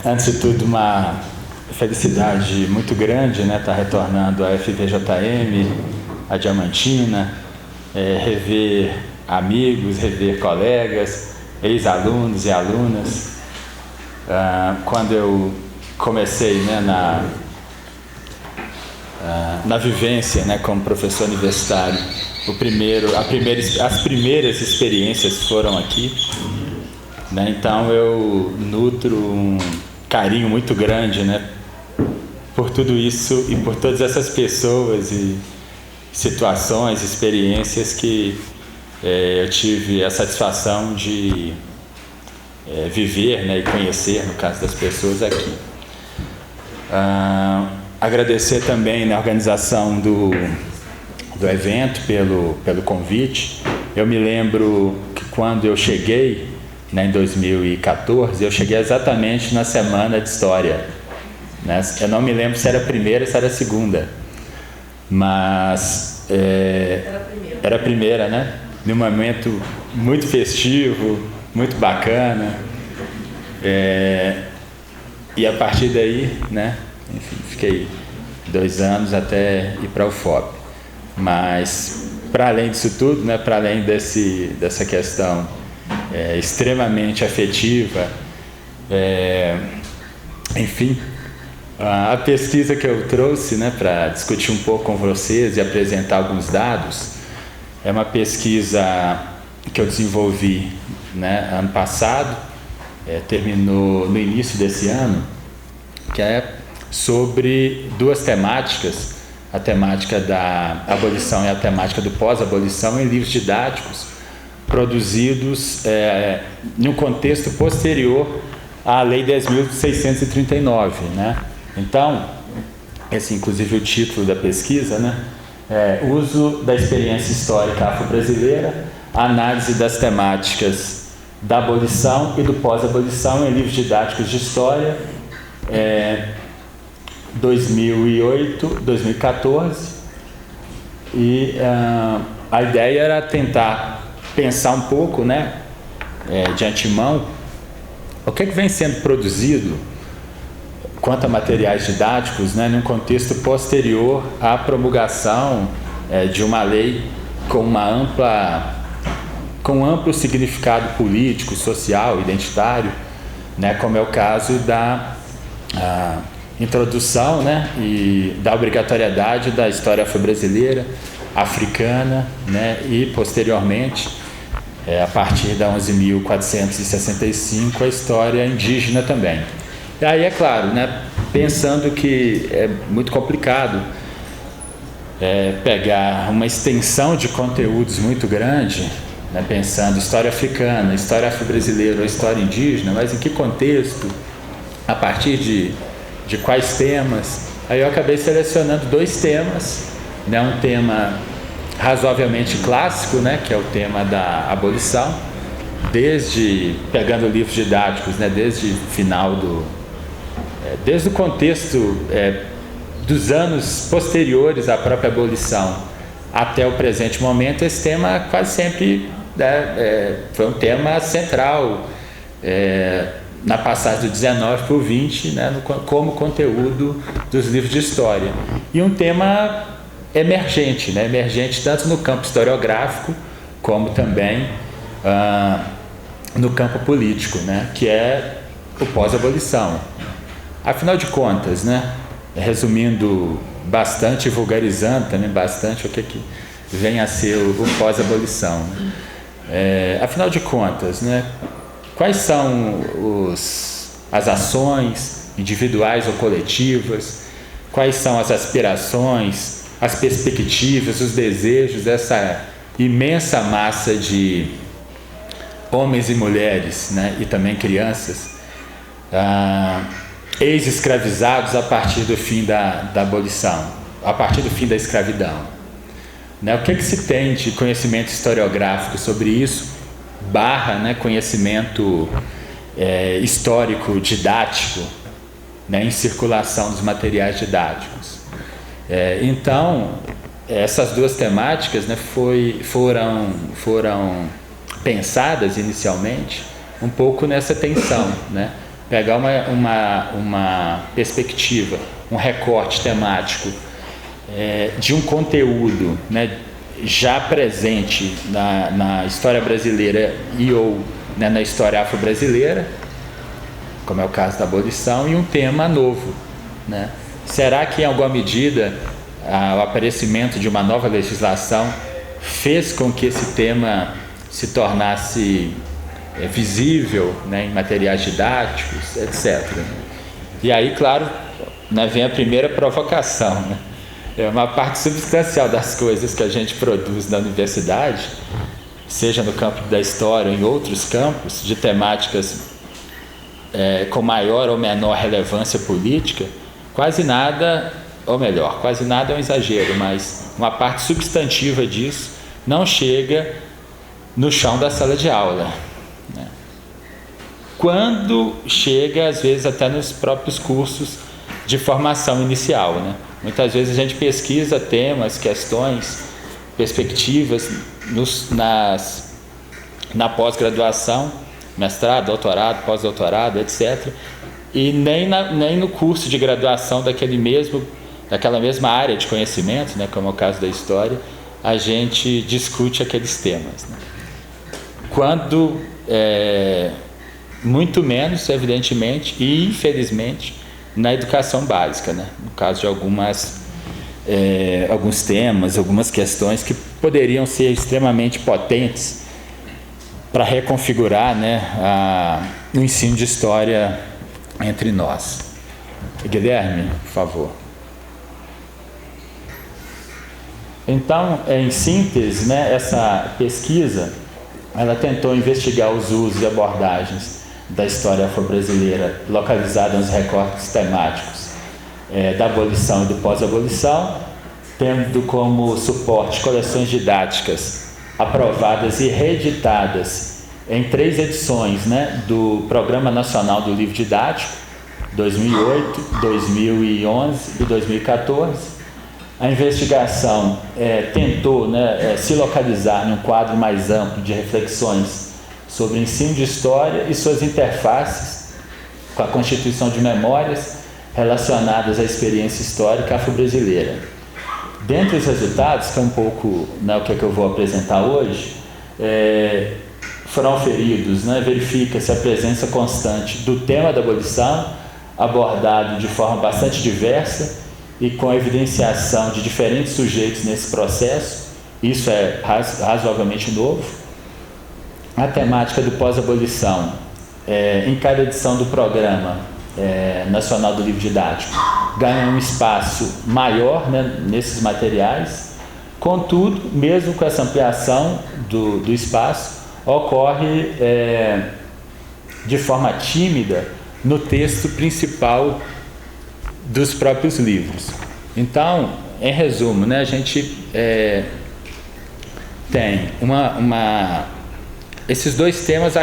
Antes de tudo, uma felicidade muito grande, né, estar retornando à FVJM, à Diamantina, rever amigos, rever colegas, ex-alunos e alunas. Quando eu comecei, né, na vivência, né, como professor universitário, as primeiras experiências foram aqui, né, então eu nutro um carinho muito grande, né, por tudo isso e por todas essas pessoas e situações, experiências que eu tive a satisfação de viver, né, e conhecer, no caso das pessoas aqui. Agradecer também na organização do evento pelo convite. Eu me lembro que quando eu cheguei, né, em 2014, eu cheguei exatamente na Semana de História, né? Eu não me lembro se era a primeira ou se era a segunda, mas era a primeira, né? Num momento muito festivo, muito bacana, e a partir daí, né, enfim, fiquei 2 anos até ir para a UFOP. Mas, para além disso tudo, né, para além dessa questão extremamente afetiva, enfim, a pesquisa que eu trouxe, né, para discutir um pouco com vocês e apresentar alguns dados, é uma pesquisa que eu desenvolvi, né, ano passado, terminou no início desse ano, que é sobre 2 temáticas, a temática da abolição e a temática do pós-abolição em livros didáticos produzidos em um contexto posterior à Lei 10.639, né? Então, esse inclusive o título da pesquisa, né? Uso da experiência histórica afro-brasileira, análise das temáticas da abolição e do pós-abolição em livros didáticos de história, 2008, 2014, e a ideia era tentar pensar um pouco, né, de antemão, o que vem sendo produzido quanto a materiais didáticos, né, num contexto posterior à promulgação de uma lei com um amplo significado político, social, identitário, né, como é o caso da introdução, né, e da obrigatoriedade da história afro-brasileira, africana, né, e posteriormente, a partir da 11.465, a história indígena também. E aí, é claro, né, pensando que é muito complicado pegar uma extensão de conteúdos muito grande, né, pensando história africana, história afro-brasileira ou história indígena, mas em que contexto, a partir de quais temas. Aí eu acabei selecionando 2 temas, né, um tema razoavelmente clássico, né, que é o tema da abolição, pegando livros didáticos, né, desde o contexto dos anos posteriores à própria abolição até o presente momento. Esse tema quase sempre foi um tema central na passagem do 19 para o 20, né, como conteúdo dos livros de história. E um tema emergente, né, emergente tanto no campo historiográfico como também no campo político, né, que é o pós-abolição. Afinal de contas, né, resumindo bastante e vulgarizando também bastante o que vem a ser o pós-abolição, né? Afinal de contas, né, quais são as ações individuais ou coletivas, quais são as aspirações, as perspectivas, os desejos dessa imensa massa de homens e mulheres, né, e também crianças, ex-escravizados a partir do fim da abolição, a partir do fim da escravidão, né? O que se tem de conhecimento historiográfico sobre isso, né, conhecimento histórico, didático, né, em circulação dos materiais didáticos. Então, essas 2 temáticas, né, foram pensadas inicialmente um pouco nessa tensão, né, pegar uma perspectiva, um recorte temático de um conteúdo, né, já presente na história brasileira ou, né, na história afro-brasileira, como é o caso da abolição, e um tema novo, né? Será que em alguma medida o aparecimento de uma nova legislação fez com que esse tema se tornasse visível, né, em materiais didáticos, etc. E aí, claro, né, vem a primeira provocação, né? Uma parte substancial das coisas que a gente produz na universidade, seja no campo da história ou em outros campos, de temáticas com maior ou menor relevância política, quase nada, ou melhor, quase nada é um exagero, mas uma parte substantiva disso não chega no chão da sala de aula, né? Quando chega, às vezes, até nos próprios cursos de formação inicial, né? Muitas vezes a gente pesquisa temas, questões, perspectivas na pós-graduação, mestrado, doutorado, pós-doutorado, etc. E nem no curso de graduação daquela mesma área de conhecimento, né, como é o caso da história, a gente discute aqueles temas, né? Quando, muito menos, evidentemente, e infelizmente, na educação básica, né? No caso de alguns temas, algumas questões que poderiam ser extremamente potentes para reconfigurar, né, o ensino de história entre nós. Guilherme, por favor. Então, em síntese, né, essa pesquisa ela tentou investigar os usos e abordagens da história afro-brasileira localizada nos recortes temáticos da abolição e do pós-abolição, tendo como suporte coleções didáticas aprovadas e reeditadas em 3 edições, né, do Programa Nacional do Livro Didático, 2008, 2011 e 2014. A investigação tentou, né, se localizar num quadro mais amplo de reflexões sobre o ensino de história e suas interfaces com a constituição de memórias relacionadas à experiência histórica afro-brasileira. Dentre os resultados, que é um pouco, né, o que eu vou apresentar hoje, foram oferidos, né, verifica-se a presença constante do tema da abolição, abordado de forma bastante diversa e com a evidenciação de diferentes sujeitos nesse processo. Isso é razoavelmente novo. A temática do pós-abolição, em cada edição do Programa Nacional do Livro Didático, ganha um espaço maior, né, nesses materiais. Contudo, mesmo com essa ampliação do espaço, ocorre de forma tímida no texto principal dos próprios livros. Então, em resumo, né, a gente tem esses 2 temas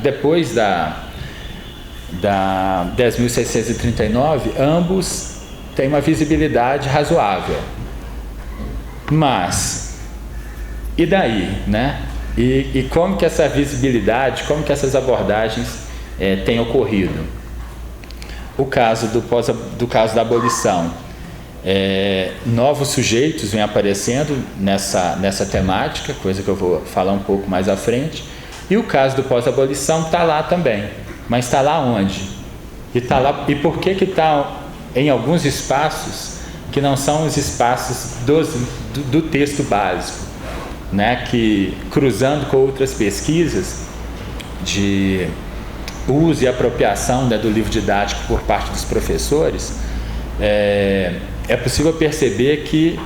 depois da 10.639, ambos têm uma visibilidade razoável. Mas, e daí, né? E como que essa visibilidade, como que essas abordagens têm ocorrido? O caso do caso da abolição, novos sujeitos vêm aparecendo nessa temática, coisa que eu vou falar um pouco mais à frente. E o caso do pós-abolição está lá também, mas está lá onde? E por que está em alguns espaços que não são os espaços do texto básico, né? Que, cruzando com outras pesquisas de uso e apropriação, né, do livro didático por parte dos professores, é possível perceber que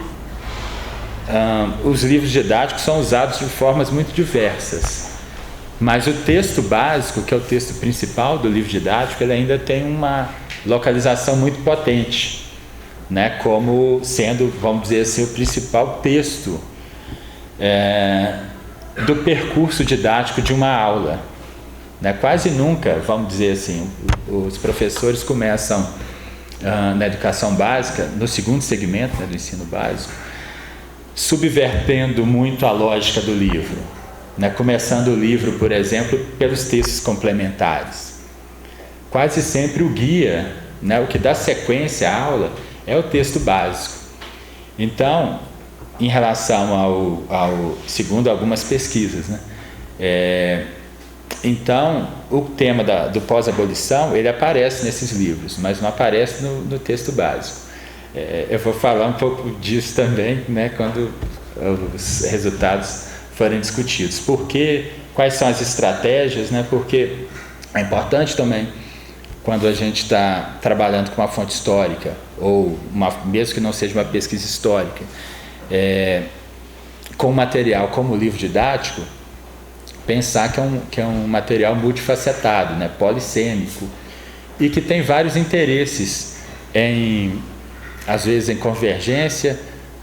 os livros didáticos são usados de formas muito diversas. Mas o texto básico, que é o texto principal do livro didático, ele ainda tem uma localização muito potente, né, como sendo, vamos dizer assim, o principal texto do percurso didático de uma aula, né? Quase nunca, vamos dizer assim, os professores começam na educação básica, no segundo segmento, né, do ensino básico, subvertendo muito a lógica do livro, né? Começando o livro, por exemplo, pelos textos complementares. quase sempre o guia, né, o que dá sequência à aula, é o texto básico. Então, em relação segundo algumas pesquisas, né, então o tema do pós-abolição, ele aparece nesses livros, mas não aparece no texto básico. Eu vou falar um pouco disso também, né, quando os resultados forem discutidos. Quais são as estratégias, né, porque é importante também, quando a gente está trabalhando com uma fonte histórica, ou mesmo que não seja uma pesquisa histórica, com um material como o livro didático, pensar que é um material multifacetado, né, polissêmico, e que tem vários interesses, às vezes em convergência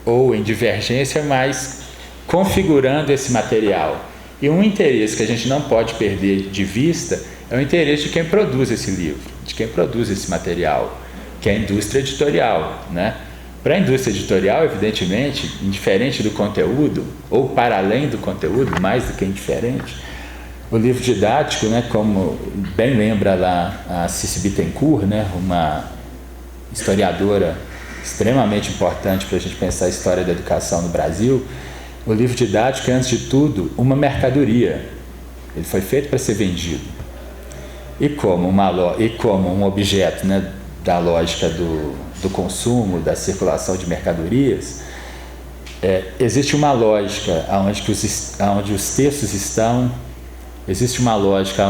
ou em divergência, mas configurando esse material. E um interesse que a gente não pode perder de vista é o interesse de quem produz esse livro, de quem produz esse material, que é a indústria editorial, né? Para a indústria editorial, evidentemente, indiferente do conteúdo, ou para além do conteúdo, mais do que indiferente, o livro didático, né, como bem lembra lá a Cici Bittencourt, né, uma historiadora extremamente importante para a gente pensar a história da educação no Brasil, o livro didático é, antes de tudo, uma mercadoria. Ele foi feito para ser vendido. E como um objeto, né, da lógica do consumo, da circulação de mercadorias, existe uma lógica onde os textos estão, existe uma lógica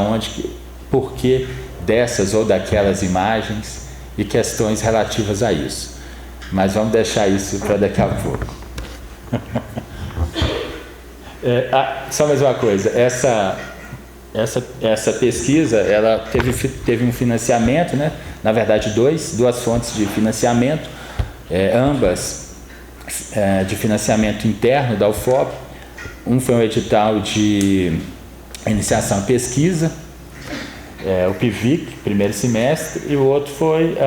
porquê dessas ou daquelas imagens e questões relativas a isso. Mas vamos deixar isso para daqui a pouco. Só mais uma coisa, essa pesquisa, ela teve um financiamento, né? Na verdade duas fontes de financiamento, ambas de financiamento interno da UFOP. Um foi um edital de iniciação à pesquisa, o PIVIC, primeiro semestre, e o outro foi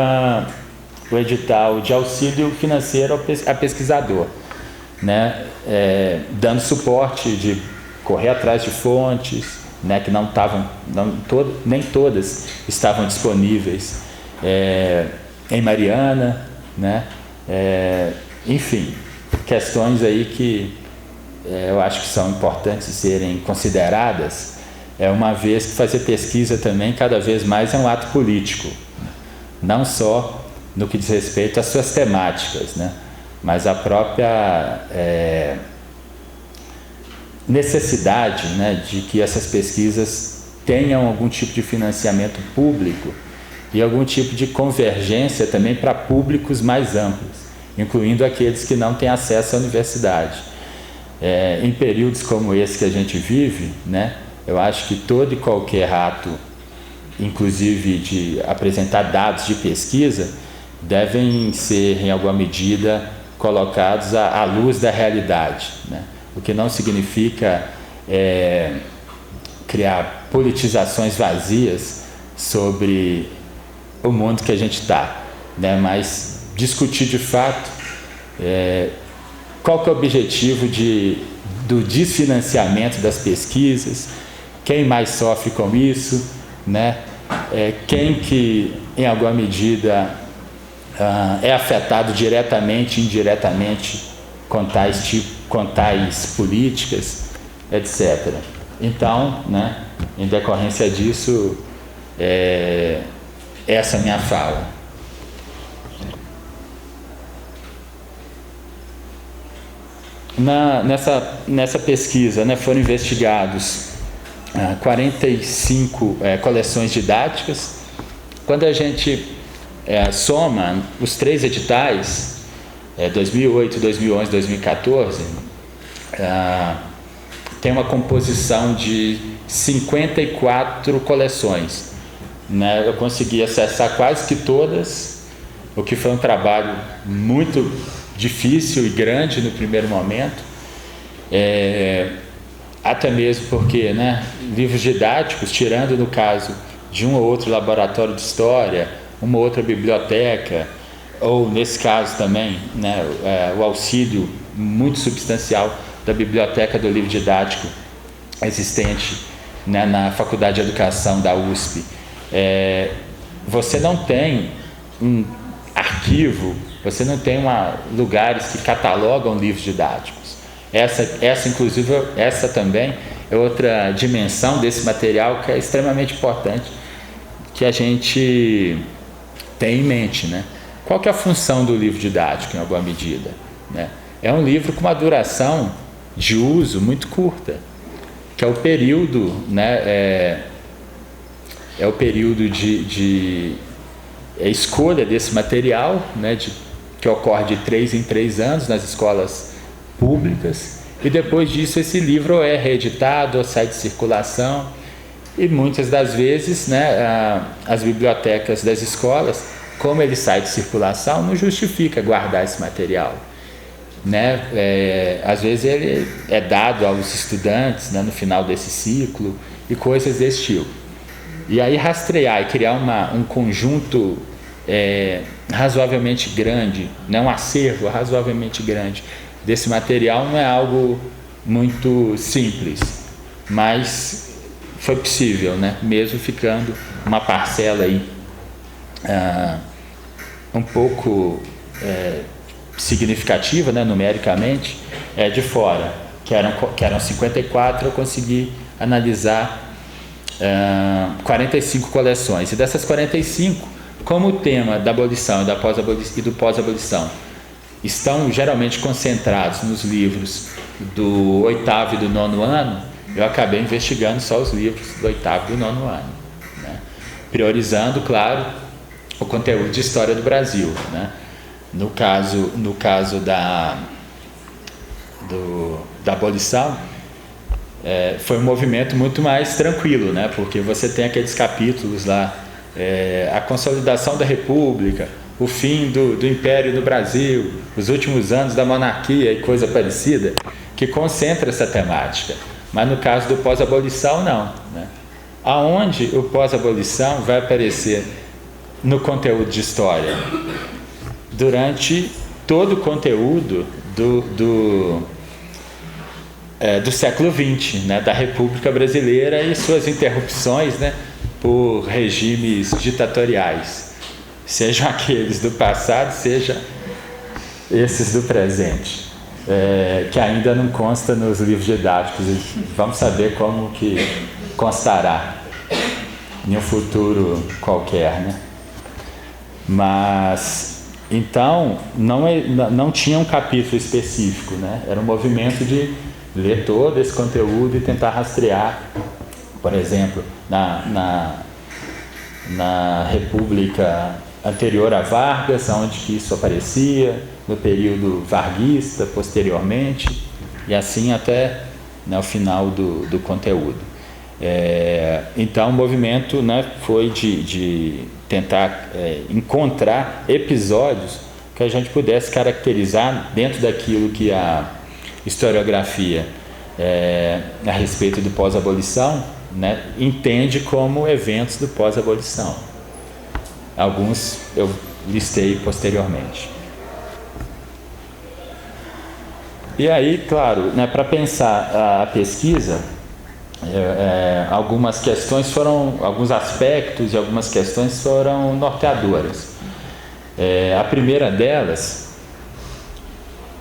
o edital de auxílio financeiro a pesquisador, né? Dando suporte de correr atrás de fontes, né, que nem todas estavam disponíveis em Mariana, né? Enfim, questões aí que eu acho que são importantes de serem consideradas, uma vez que fazer pesquisa também cada vez mais é um ato político, não só no que diz respeito às suas temáticas, né, mas a própria necessidade, né, de que essas pesquisas tenham algum tipo de financiamento público e algum tipo de convergência também para públicos mais amplos, incluindo aqueles que não têm acesso à universidade. Em períodos como esse que a gente vive, né, eu acho que todo e qualquer ato, inclusive de apresentar dados de pesquisa, devem ser, em alguma medida, colocados à luz da realidade, né? O que não significa criar politizações vazias sobre o mundo que a gente está, né? Mas discutir de fato qual que é o objetivo do desfinanciamento das pesquisas, quem mais sofre com isso, né? Quem que, em alguma medida, é afetado diretamente e indiretamente com tais políticas, etc. Então, né, em decorrência disso, essa é a minha fala. Nessa pesquisa, né, foram investigados 45 coleções didáticas. Quando a gente soma os 3 editais, 2008, 2011, 2014, tem uma composição de 54 coleções, né? Eu consegui acessar quase que todas, o que foi um trabalho muito difícil e grande no primeiro momento, até mesmo porque, né, livros didáticos, tirando no caso de um ou outro laboratório de história, uma outra biblioteca, ou nesse caso também, né, o auxílio muito substancial da biblioteca do livro didático existente, né, na Faculdade de Educação da USP, você não tem um arquivo, você não tem lugares que catalogam livros didáticos. Inclusive, essa também é outra dimensão desse material que é extremamente importante que a gente tem em mente, né? Qual que é a função do livro didático, em alguma medida, né? É um livro com uma duração de uso muito curta, que é o período, né? É o período de escolha desse material, né? Que ocorre de 3 em 3 anos nas escolas públicas, e depois disso esse livro é reeditado ou sai de circulação, e muitas das vezes, né, as bibliotecas das escolas, como ele sai de circulação, não justifica guardar esse material, né? Às vezes ele é dado aos estudantes, né, no final desse ciclo e coisas desse tipo. E aí rastrear e criar um conjunto razoavelmente grande, né, um acervo razoavelmente grande desse material não é algo muito simples, mas foi possível, né, mesmo ficando uma parcela aí um pouco significativa, né, numericamente, de fora, que eram 54, eu consegui analisar 45 coleções, e dessas 45, como o tema da abolição e do pós-abolição estão geralmente concentrados nos livros do 8º e do 9º ano, eu acabei investigando só os livros do 8º e do 9º ano, né? Priorizando, claro, o conteúdo de história do Brasil, né? No caso da abolição, foi um movimento muito mais tranquilo, né? Porque você tem aqueles capítulos lá, a consolidação da República, o fim do Império no Brasil, os últimos anos da monarquia e coisa parecida, que concentra essa temática. Mas no caso do pós-abolição, não, né? Aonde o pós-abolição vai aparecer no conteúdo de história? Durante todo o conteúdo do século XX, né? Da República Brasileira e suas interrupções, né? Por regimes ditatoriais, sejam aqueles do passado, sejam esses do presente, que ainda não consta nos livros didáticos. Vamos saber como que constará em um futuro qualquer, né? Mas então não tinha um capítulo específico, né? Era um movimento de ler todo esse conteúdo e tentar rastrear, por exemplo, na República anterior a Vargas, onde que isso aparecia, no período varguista, posteriormente, e assim até, né, o final do conteúdo. Então o movimento, né, foi de tentar encontrar episódios que a gente pudesse caracterizar dentro daquilo que a historiografia a respeito do pós-abolição, né, entende como eventos do pós-abolição. Alguns eu listei posteriormente. E aí, claro, né, para pensar a pesquisa, alguns aspectos e algumas questões foram norteadoras. A primeira delas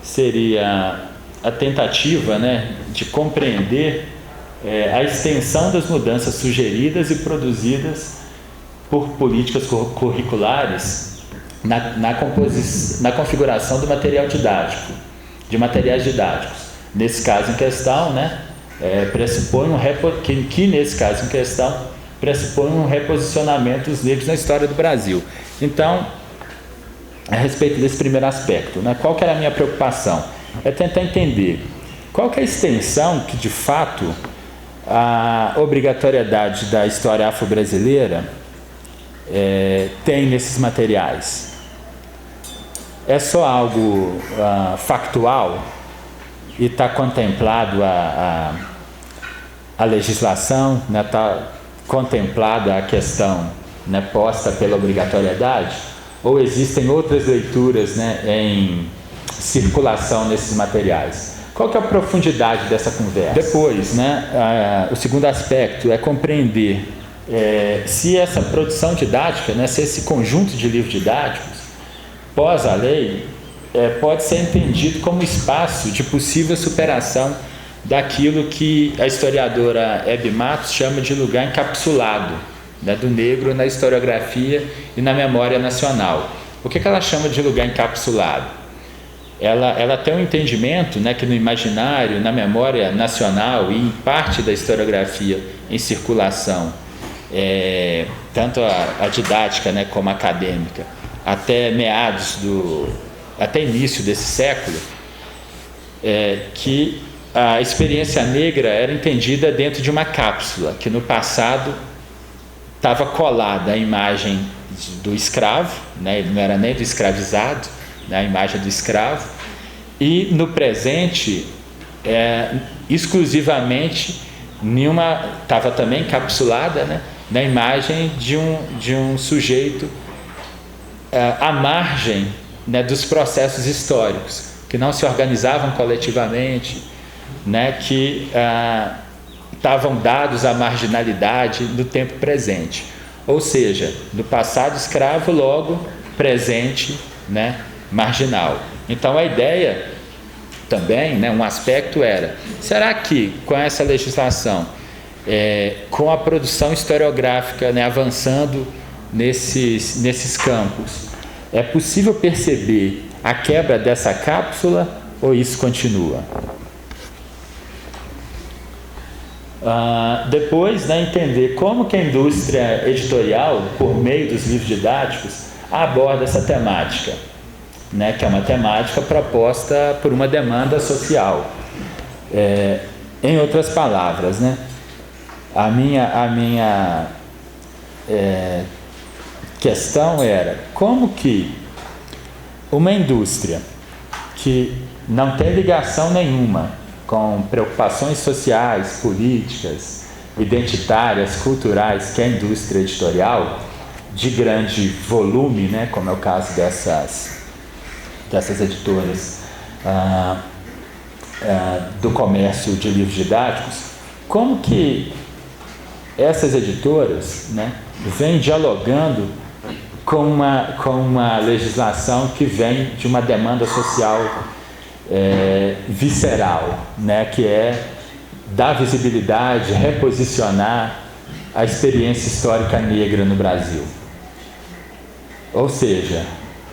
seria a tentativa, né, de compreender a extensão das mudanças sugeridas e produzidas por políticas curriculares na configuração do material didático, de materiais didáticos. Nesse caso em questão, né, nesse caso em questão pressupõe um reposicionamento dos negros na história do Brasil. Então, a respeito desse primeiro aspecto, né, qual que era a minha preocupação? É tentar entender qual que é a extensão que, de fato, a obrigatoriedade da história afro-brasileira tem nesses materiais. É só algo factual e está contemplado a legislação, né, está contemplada a questão, né, posta pela obrigatoriedade, ou existem outras leituras, né, em circulação nesses materiais? Qual que é a profundidade dessa conversa? Depois, né, o segundo aspecto é compreender se essa produção didática, né, se esse conjunto de livros didáticos, pós a lei, pode ser entendido como espaço de possível superação daquilo que a historiadora Hebe Matos chama de lugar encapsulado, né, do negro na historiografia e na memória nacional. O que ela chama de lugar encapsulado? Ela tem um entendimento, né, que no imaginário, na memória nacional e em parte da historiografia em circulação, tanto a didática, né, como a acadêmica, até início desse século, que a experiência negra era entendida dentro de uma cápsula, que no passado estava colada à imagem do escravo, né, ele não era nem do escravizado, né, a imagem do escravo, e no presente, exclusivamente, estava também encapsulada, né, na imagem de um sujeito à margem, né, dos processos históricos, que não se organizavam coletivamente, né, que estavam dados à marginalidade no tempo presente. Ou seja, do passado escravo, logo presente, né, marginal. Então a ideia também, né, um aspecto era, será que com essa legislação, com a produção historiográfica, né, avançando nesses campos, é possível perceber a quebra dessa cápsula ou isso continua? Depois, né, entender como que a indústria editorial, por meio dos livros didáticos, aborda essa temática, né, que é uma temática proposta por uma demanda social. Em outras palavras, né, a minha questão era como que uma indústria que não tem ligação nenhuma com preocupações sociais, políticas, identitárias, culturais, que é a indústria editorial, de grande volume, né, como é o caso dessas editoras do comércio de livros didáticos, como que essas editoras, né, vêm dialogando com uma legislação que vem de uma demanda social visceral, né, que é dar visibilidade, reposicionar a experiência histórica negra no Brasil. Ou seja,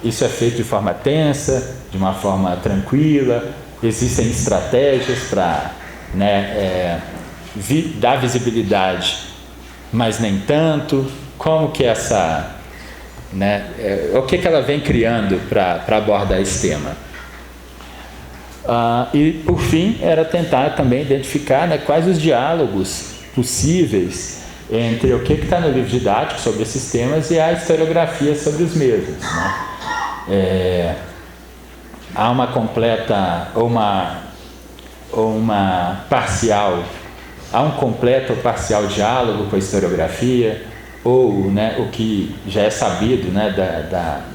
isso é feito de forma tensa, de uma forma tranquila, existem estratégias para, né, dar visibilidade, mas nem tanto. Como que essa, né, o que ela vem criando para abordar esse tema? E por fim era tentar também identificar, né, quais os diálogos possíveis entre o que está no livro didático sobre esses temas e a historiografia sobre os mesmos, né? Há uma completa ou uma parcial, há um completo ou parcial diálogo com a historiografia, ou, né, o que já é sabido, né,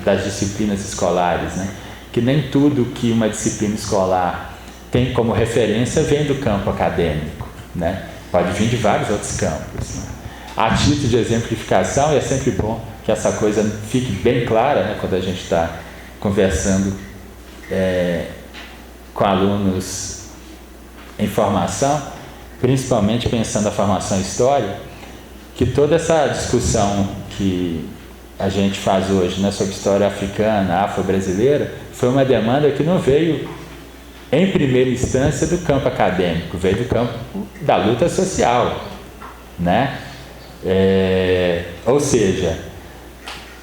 das disciplinas escolares, né, que nem tudo que uma disciplina escolar tem como referência vem do campo acadêmico, né? Pode vir de vários outros campos, né? A título de exemplificação, e é sempre bom que essa coisa fique bem clara, né, quando a gente está conversando com alunos em formação, principalmente pensando a formação em história, que toda essa discussão que a gente faz hoje, né, sobre história africana, afro-brasileira, foi uma demanda que não veio em primeira instância do campo acadêmico, veio do campo da luta social, né? Ou seja,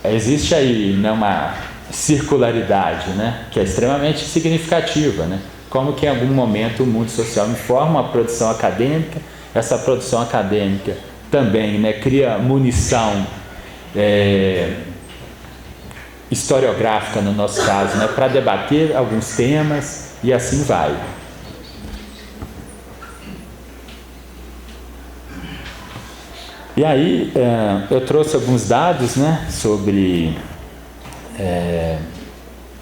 existe aí, né, uma circularidade, né, que é extremamente significativa, né? Como que em algum momento o mundo social informa a produção acadêmica, essa produção acadêmica também, né, cria munição historiográfica, no nosso caso, né, para debater alguns temas, e assim vai. E aí eu trouxe alguns dados, né, sobre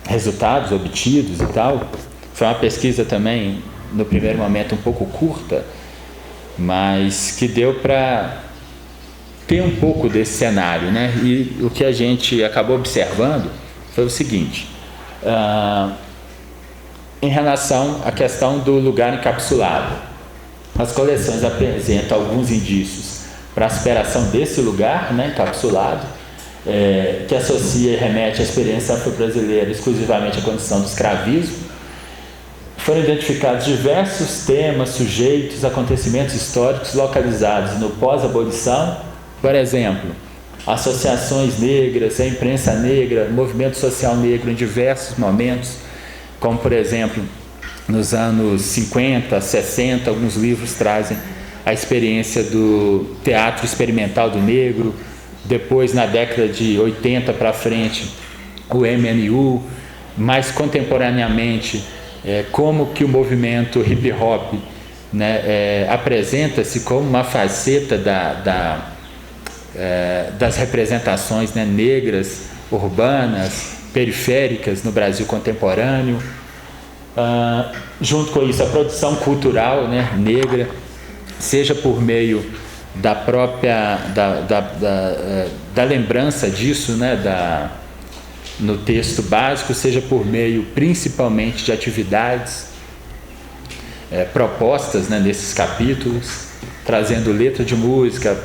resultados obtidos e tal. Foi uma pesquisa também, no primeiro momento, um pouco curta, mas que deu para ter um pouco desse cenário, né? E o que a gente acabou observando foi o seguinte, em relação à questão do lugar encapsulado. As coleções apresentam alguns indícios para a superação desse lugar, né, encapsulado, que associa e remete à experiência afro-brasileira exclusivamente à condição do escravismo. Foram identificados diversos temas, sujeitos, acontecimentos históricos localizados no pós-abolição, por exemplo, associações negras, a imprensa negra, movimento social negro em diversos momentos, como, por exemplo, nos anos 50, 60, alguns livros trazem a experiência do teatro experimental do negro, depois, na década de 80 para frente, o MNU, mais contemporaneamente, como que o movimento hip hop, né, apresenta-se como uma faceta das representações, né, negras, urbanas, periféricas no Brasil contemporâneo. Junto com isso, a produção cultural, né, negra, seja por meio da própria da lembrança disso, né, no texto básico, seja por meio principalmente de atividades propostas, né, nesses capítulos, trazendo letra de música,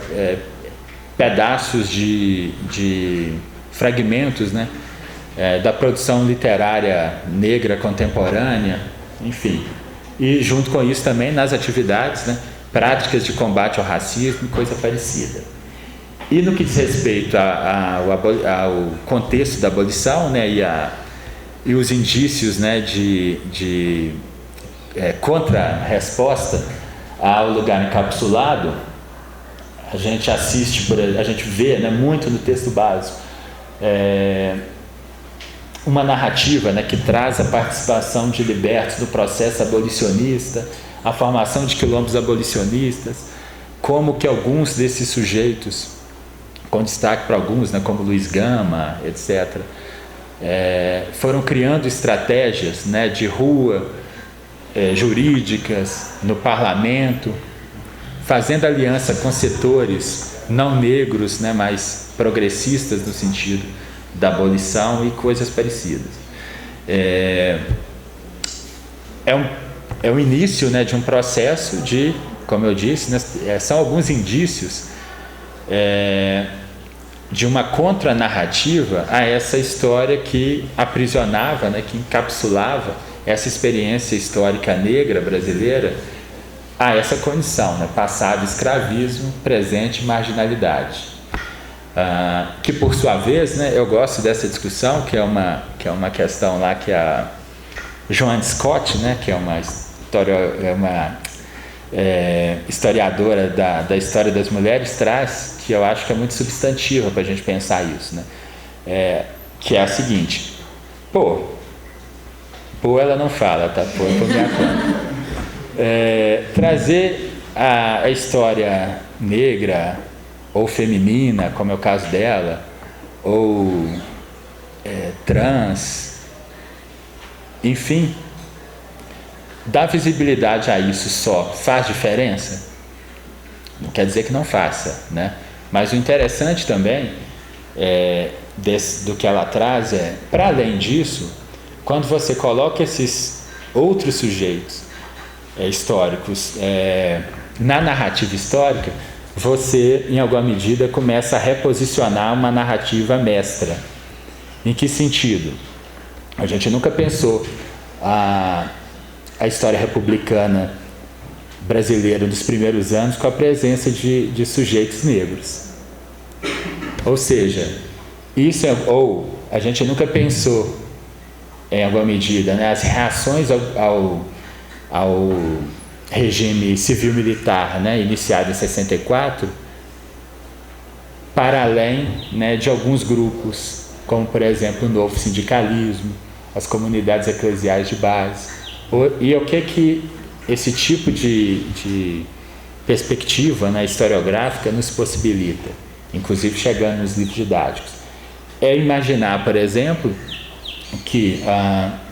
pedaços de fragmentos, né, da produção literária negra contemporânea, enfim. E junto com isso também nas atividades, né, práticas de combate ao racismo, coisa parecida. E no que diz respeito ao contexto da abolição, né, e os indícios, né, de contra-resposta ao lugar encapsulado, a gente vê, né, muito no texto básico, uma narrativa, né, que traz a participação de libertos no processo abolicionista, a formação de quilombos abolicionistas, como que alguns desses sujeitos, com destaque para alguns, né, como Luiz Gama, etc., foram criando estratégias, né, de rua, jurídicas, no parlamento, fazendo aliança com setores não negros, né, mas progressistas no sentido da abolição e coisas parecidas. É o início, né, de um processo de, como eu disse, né, são alguns indícios de uma contranarrativa a essa história que aprisionava, né, que encapsulava essa experiência histórica negra brasileira a essa condição, né, passado escravismo, presente marginalidade. Que por sua vez, né, eu gosto dessa discussão, que é uma questão lá que a Joanne Scott, né, que é uma historiadora da história das mulheres, traz, que eu acho que é muito substantiva para a gente pensar isso, né? Que é a seguinte: pô, ela não fala, tá? Pô, por minha conta. Trazer a história negra ou feminina, como é o caso dela, ou trans, enfim, dar visibilidade a isso só faz diferença? Não quer dizer que não faça, né? Mas o interessante também do que ela traz para além disso, quando você coloca esses outros sujeitos históricos na narrativa histórica, você, em alguma medida, começa a reposicionar uma narrativa mestra. Em que sentido? A gente nunca pensou a história republicana brasileira dos primeiros anos com a presença de sujeitos negros. Ou seja, ou a gente nunca pensou, em alguma medida, né, as reações ao regime civil-militar, né, iniciado em 64, para além, né, de alguns grupos, como, por exemplo, o novo sindicalismo, as comunidades eclesiais de base. E o que esse tipo de perspectiva, né, historiográfica nos possibilita, inclusive chegando nos livros didáticos? Imaginar, por exemplo, que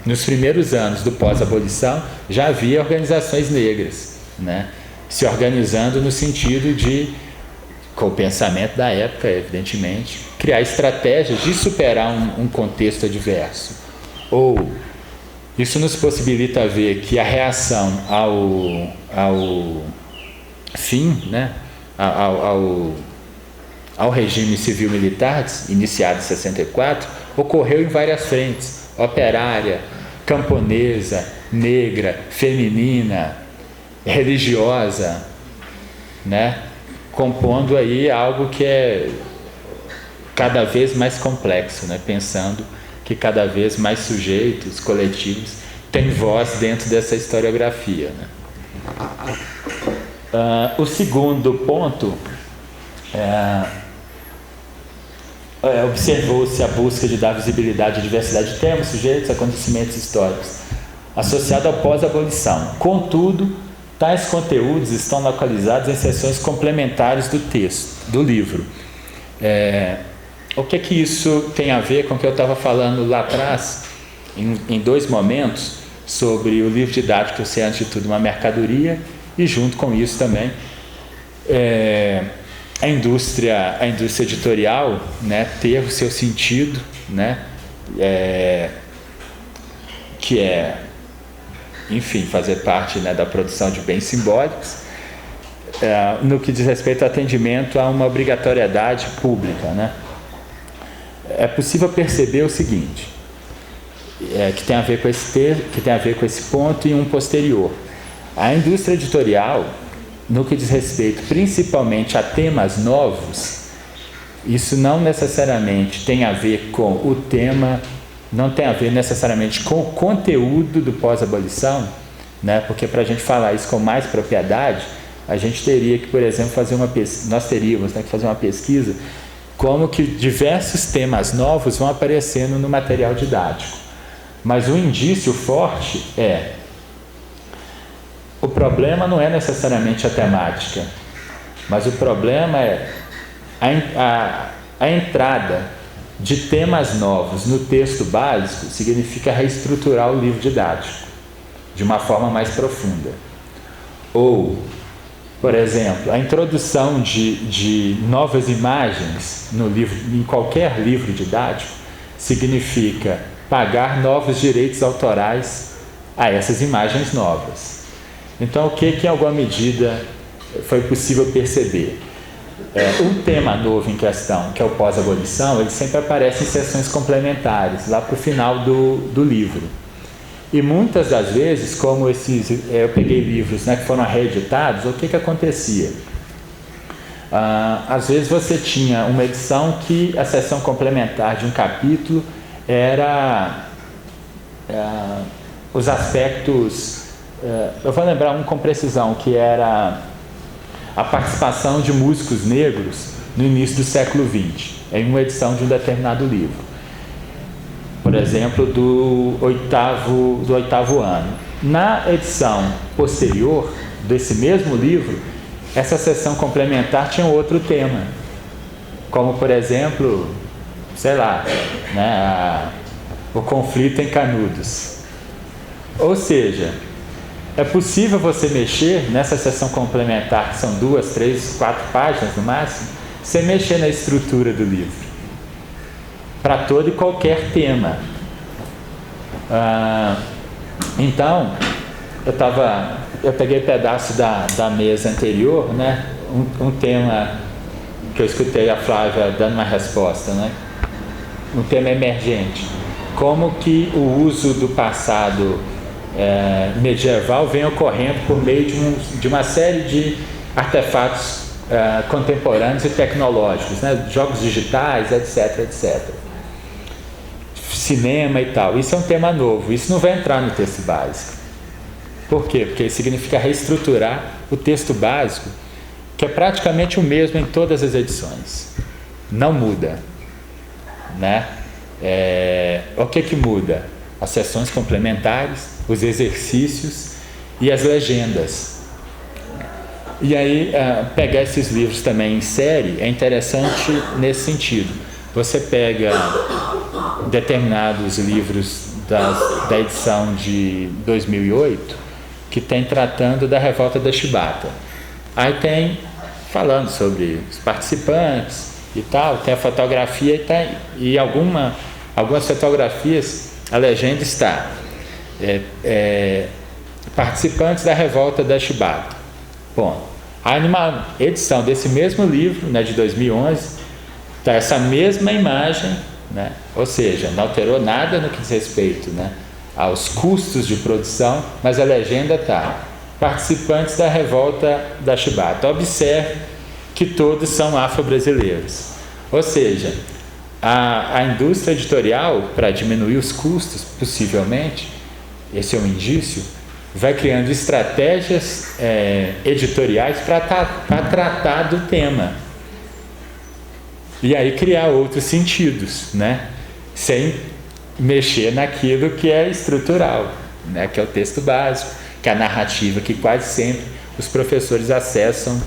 nos primeiros anos do pós-abolição já havia organizações negras, né, se organizando no sentido de com o pensamento da época, evidentemente, criar estratégias de superar um contexto adverso. Ou isso nos possibilita ver que a reação ao fim, né, ao regime civil-militar iniciado em 64, ocorreu em várias frentes: operária, camponesa, negra, feminina, religiosa, né, compondo aí algo que é cada vez mais complexo, né, pensando que cada vez mais sujeitos, coletivos, têm voz dentro dessa historiografia, né. O segundo ponto observou-se a busca de dar visibilidade à diversidade de temas, sujeitos, acontecimentos históricos associado ao pós-abolição. Contudo, tais conteúdos estão localizados em seções complementares do texto, do livro. O que isso tem a ver com o que eu estava falando lá atrás, em dois momentos, sobre o livro didático ser, antes de tudo, uma mercadoria, e junto com isso também a indústria editorial, né, ter o seu sentido, né, que é, enfim, fazer parte, né, da produção de bens simbólicos, no que diz respeito ao atendimento a uma obrigatoriedade pública, né. É possível perceber o seguinte, que tem a ver com esse ponto e um posterior. A indústria editorial, no que diz respeito principalmente a temas novos, isso não necessariamente tem a ver com o tema, não tem a ver necessariamente com o conteúdo do pós-abolição, né? Porque para a gente falar isso com mais propriedade, a gente teria que, por exemplo, nós teríamos, né, que fazer uma pesquisa como que diversos temas novos vão aparecendo no material didático. Mas o indício forte o problema não é necessariamente a temática, mas o problema é a entrada de temas novos no texto básico significa reestruturar o livro didático de uma forma mais profunda. Ou, por exemplo, a introdução de novas imagens no livro, em qualquer livro didático, significa pagar novos direitos autorais a essas imagens novas. Então, o que em alguma medida foi possível perceber? Um tema novo em questão, que é o pós-abolição, ele sempre aparece em seções complementares, lá para o final do livro. E muitas das vezes, como eu peguei livros, né, que foram reeditados, o que acontecia? Às vezes você tinha uma edição que a seção complementar de um capítulo era os aspectos... eu vou lembrar com precisão, que era a participação de músicos negros no início do século XX, em uma edição de um determinado livro. Por exemplo, do oitavo ano. Na edição posterior desse mesmo livro, essa seção complementar tinha outro tema, como, por exemplo, sei lá, né, o conflito em Canudos. Ou seja, é possível você mexer nessa seção complementar, que são 2, 3, 4 páginas no máximo, você mexer na estrutura do livro, para todo e qualquer tema. Então, eu peguei pedaço da mesa anterior, né, um tema que eu escutei a Flávia dando uma resposta, né, um tema emergente. Como que o uso do passado medieval vem ocorrendo por meio de uma série de artefatos contemporâneos e tecnológicos, né? Jogos digitais, etc, etc. Cinema e tal. Isso é um tema novo. Isso não vai entrar no texto básico. Por quê? Porque significa reestruturar o texto básico, que é praticamente o mesmo em todas as edições. Não muda, né? O que muda? As seções complementares, os exercícios e as legendas. E aí, pegar esses livros também em série é interessante nesse sentido. Você pega determinados livros da edição de 2008, que tem tratando da revolta da Chibata. Aí tem falando sobre os participantes e tal, tem a fotografia e algumas fotografias, a legenda está participantes da revolta da Chibata. Bom, a edição desse mesmo livro, né, de 2011, está essa mesma imagem, né, ou seja, não alterou nada no que diz respeito, né, aos custos de produção, mas a legenda está: participantes da revolta da Chibata. Observe que todos são afro-brasileiros. Ou seja, a indústria editorial, para diminuir os custos, possivelmente, esse é um indício, vai criando estratégias editoriais para tratar do tema. E aí criar outros sentidos, né? Sem mexer naquilo que é estrutural, né? Que é o texto básico, que é a narrativa que quase sempre os professores acessam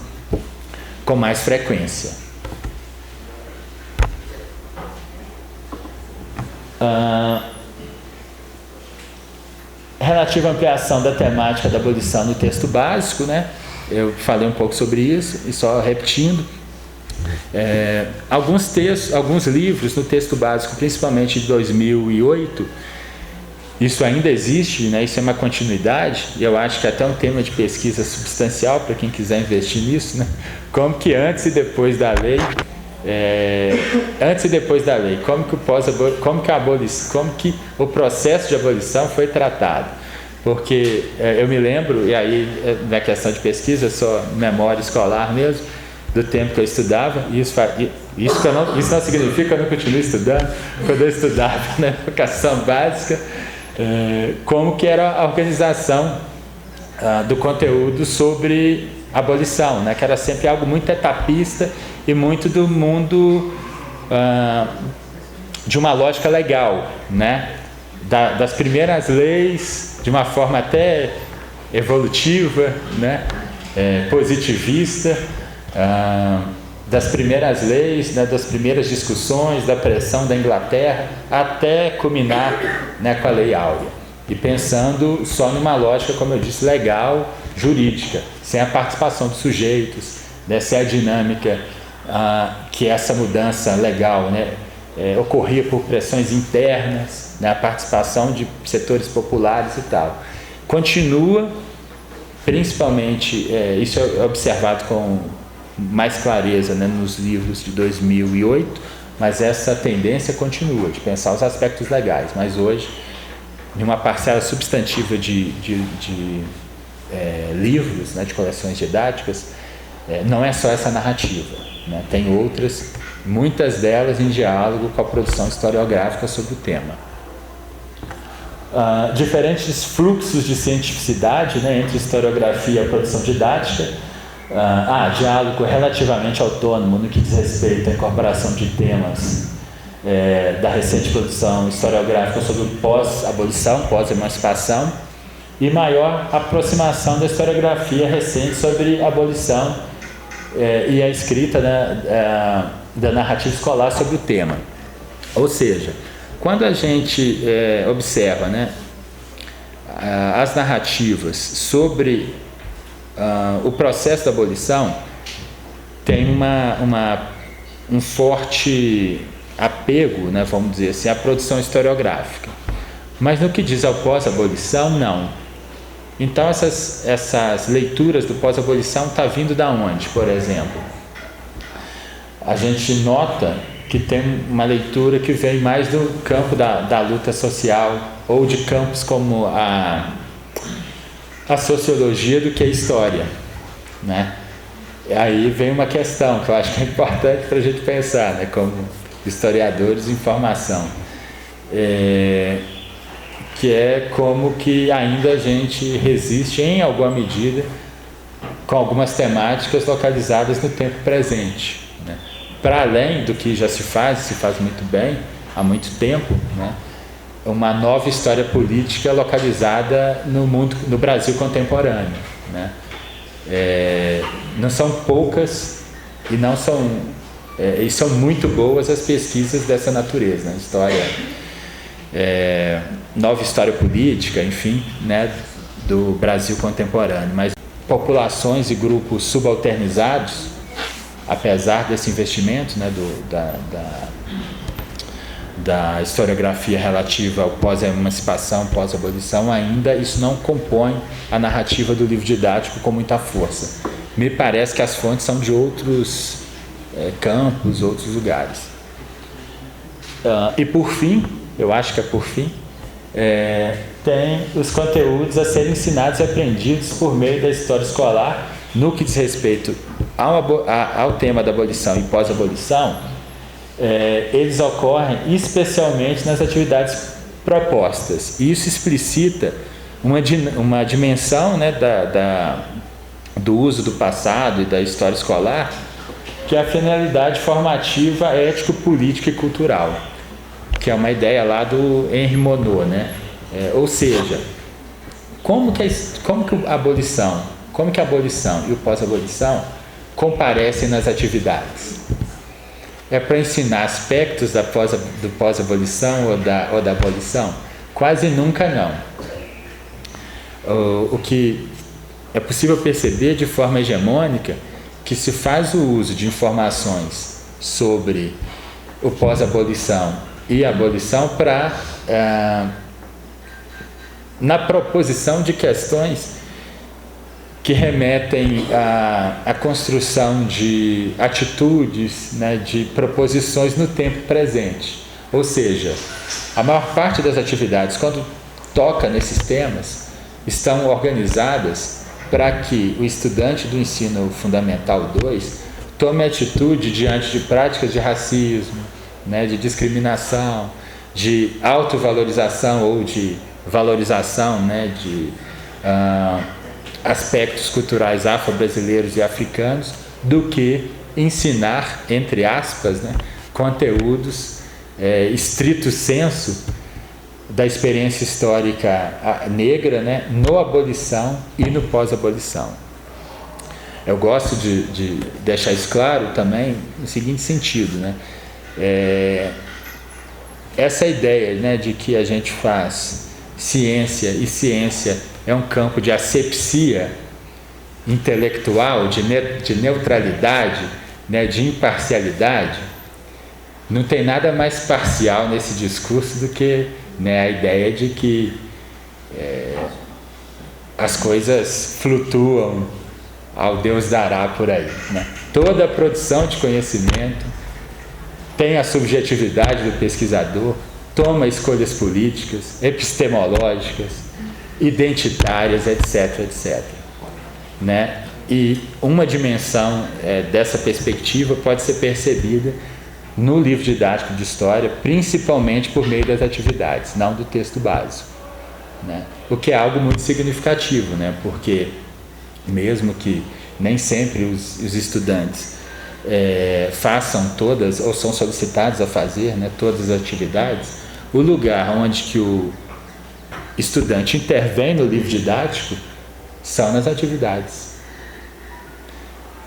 com mais frequência. Relativa à ampliação da temática da abolição no texto básico, né? Eu falei um pouco sobre isso, e só repetindo, alguns livros no texto básico, principalmente de 2008, isso ainda existe, né? Isso é uma continuidade, e eu acho que é até um tema de pesquisa substancial para quem quiser investir nisso, né? Como que antes e depois da lei, como que o processo de abolição foi tratado. Porque eu me lembro, e aí na questão de pesquisa, só memória escolar mesmo, do tempo que eu estudava, isso não significa que eu não continue estudando. Quando eu estudava na educação básica, como que era a organização do conteúdo sobre abolição, né? Que era sempre algo muito etapista e muito do mundo de uma lógica legal, né? Das primeiras leis, de uma forma até evolutiva, né? Positivista, das primeiras leis, né? Das primeiras discussões, da pressão da Inglaterra, até culminar, né, com a Lei Áurea. E pensando só numa lógica, como eu disse, legal, jurídica, sem a participação dos sujeitos, né? Sem a dinâmica que essa mudança legal, né, ocorria por pressões internas, né, a participação de setores populares e tal. Continua, principalmente, isso é observado com mais clareza, né, nos livros de 2008, mas essa tendência continua, de pensar os aspectos legais, mas hoje, em uma parcela substantiva de livros, né, de coleções didáticas, não é só essa narrativa, né? Tem outras, muitas delas em diálogo com a produção historiográfica sobre o tema. Diferentes fluxos de cientificidade, né, entre historiografia e a produção didática. Diálogo relativamente autônomo no que diz respeito à incorporação de temas da recente produção historiográfica sobre o pós-abolição, pós-emancipação, e maior aproximação da historiografia recente sobre a abolição e a escrita, né, da narrativa escolar sobre o tema. Ou seja, quando a gente observa, né, as narrativas sobre o processo da abolição, tem um forte apego, né, vamos dizer assim, à produção historiográfica. Mas no que diz ao pós-abolição, não. Então essas leituras do pós-abolição estão vindo da onde, por exemplo? A gente nota que tem uma leitura que vem mais do campo da luta social, ou de campos como a sociologia do que a história, né? E aí vem uma questão que eu acho que é importante para a gente pensar, né, como historiadores em formação, que é como que ainda a gente resiste em alguma medida com algumas temáticas localizadas no tempo presente, né? Para além do que já se faz muito bem há muito tempo, né, uma nova história política localizada no Brasil contemporâneo, né? Não são poucas e são muito boas as pesquisas dessa natureza, né? Nova história política, enfim, né, do Brasil contemporâneo, mas populações e grupos subalternizados apesar desse investimento, né, da historiografia relativa ao pós-emancipação, pós-abolição, ainda isso não compõe a narrativa do livro didático com muita força. Me parece que as fontes são de outros campos, outros lugares. E por fim, eu acho que é por fim, tem os conteúdos a serem ensinados e aprendidos por meio da história escolar no que diz respeito ao tema da abolição e pós-abolição. Eles ocorrem especialmente nas atividades propostas. E isso explicita uma dimensão, né, do uso do passado e da história escolar, que é a finalidade formativa, ético-política e cultural, que é uma ideia lá do Henri Monod, né? Ou seja, como que a abolição e o pós-abolição comparecem nas atividades? É para ensinar aspectos do pós-abolição ou da abolição? Quase nunca não. O que é possível perceber de forma hegemônica que se faz o uso de informações sobre o pós-abolição e a abolição na proposição de questões que remetem à construção de atitudes, né, de proposições no tempo presente. Ou seja, a maior parte das atividades, quando toca nesses temas, estão organizadas para que o estudante do ensino fundamental 2 tome atitude diante de práticas de racismo, né, de discriminação, de autovalorização ou de valorização, né, de aspectos culturais afro-brasileiros e africanos, do que ensinar, entre aspas, né, conteúdos estrito sensu da experiência histórica negra, né, no abolição e no pós-abolição. Eu gosto de deixar isso claro também no seguinte sentido, né? Essa ideia, né, de que a gente faz ciência, e ciência é um campo de asepsia intelectual, de neutralidade, né, de imparcialidade, não tem nada mais parcial nesse discurso do que, né, a ideia de que as coisas flutuam ao Deus dará por aí, né? Toda a produção de conhecimento tem a subjetividade do pesquisador, toma escolhas políticas, epistemológicas, identitárias, etc, etc, né? E uma dimensão dessa perspectiva pode ser percebida no livro didático de história, principalmente por meio das atividades, não do texto básico, né? O que é algo muito significativo, né? Porque mesmo que nem sempre os estudantes façam todas, ou são solicitados a fazer, né, todas as atividades, o lugar onde que o estudante intervém no livro didático são nas atividades.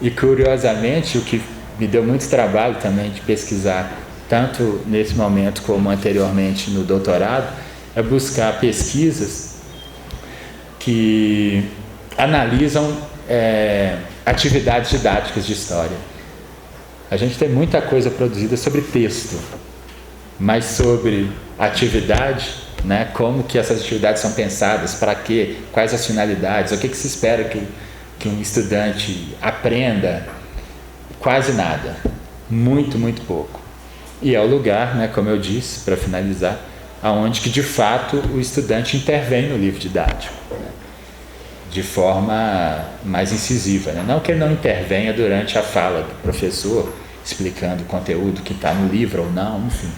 E curiosamente, o que me deu muito trabalho também de pesquisar, tanto nesse momento como anteriormente no doutorado, é buscar pesquisas que analisam atividades didáticas de história. A gente tem muita coisa produzida sobre texto, mas sobre atividade, né, como que essas atividades são pensadas, para quê, quais as finalidades, o que se espera que um estudante aprenda, quase nada, muito, muito pouco. E é o lugar, né, como eu disse, para finalizar, aonde que de fato o estudante intervém no livro didático, né, de forma mais incisiva, né? Não que ele não intervenha durante a fala do professor, explicando o conteúdo que está no livro ou não, enfim.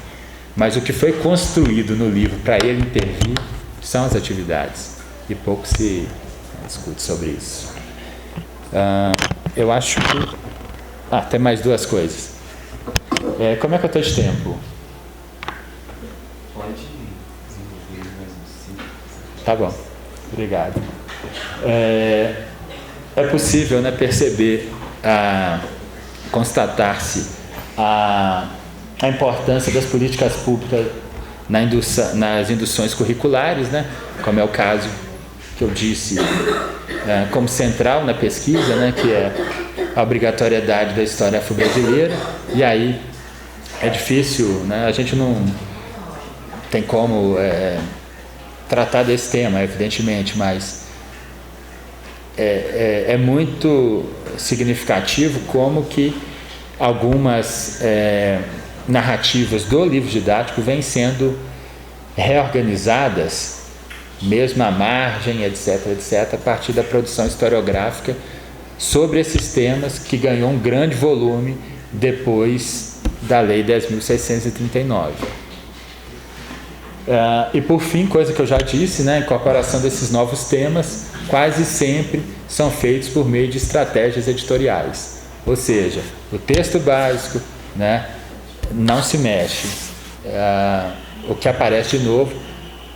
Mas o que foi construído no livro para ele intervir são as atividades. E pouco se discute sobre isso. Eu acho que... tem mais duas coisas. Como é que eu estou de tempo? Pode desenvolver mais um 5. Tá bom. Obrigado. É possível, né, perceber, constatar-se a importância das políticas públicas nas induções curriculares, né, como é o caso que eu disse como central na pesquisa, né, que é a obrigatoriedade da história afro-brasileira, e aí é difícil, né? A gente não tem como tratar desse tema, evidentemente, mas é muito significativo como que algumas narrativas do livro didático vêm sendo reorganizadas, mesmo à margem, etc., etc., a partir da produção historiográfica sobre esses temas, que ganhou um grande volume depois da Lei 10.639. E por fim, coisa que eu já disse, né, a incorporação desses novos temas quase sempre são feitos por meio de estratégias editoriais, ou seja, o texto básico, né, não se mexe, o que aparece de novo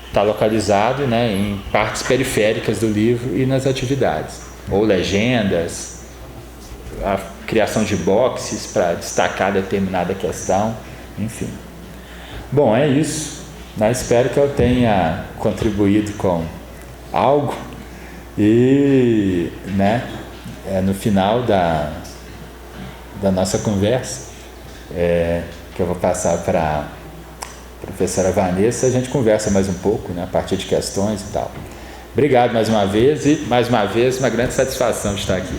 está localizado, né, em partes periféricas do livro e nas atividades, ou legendas, a criação de boxes para destacar determinada questão, enfim. Bom, é isso. Espero que eu tenha contribuído com algo e, né, no final da nossa conversa, que eu vou passar para a professora Vanessa, a gente conversa mais um pouco, né, a partir de questões e tal. Obrigado mais uma vez, e mais uma vez uma grande satisfação de estar aqui.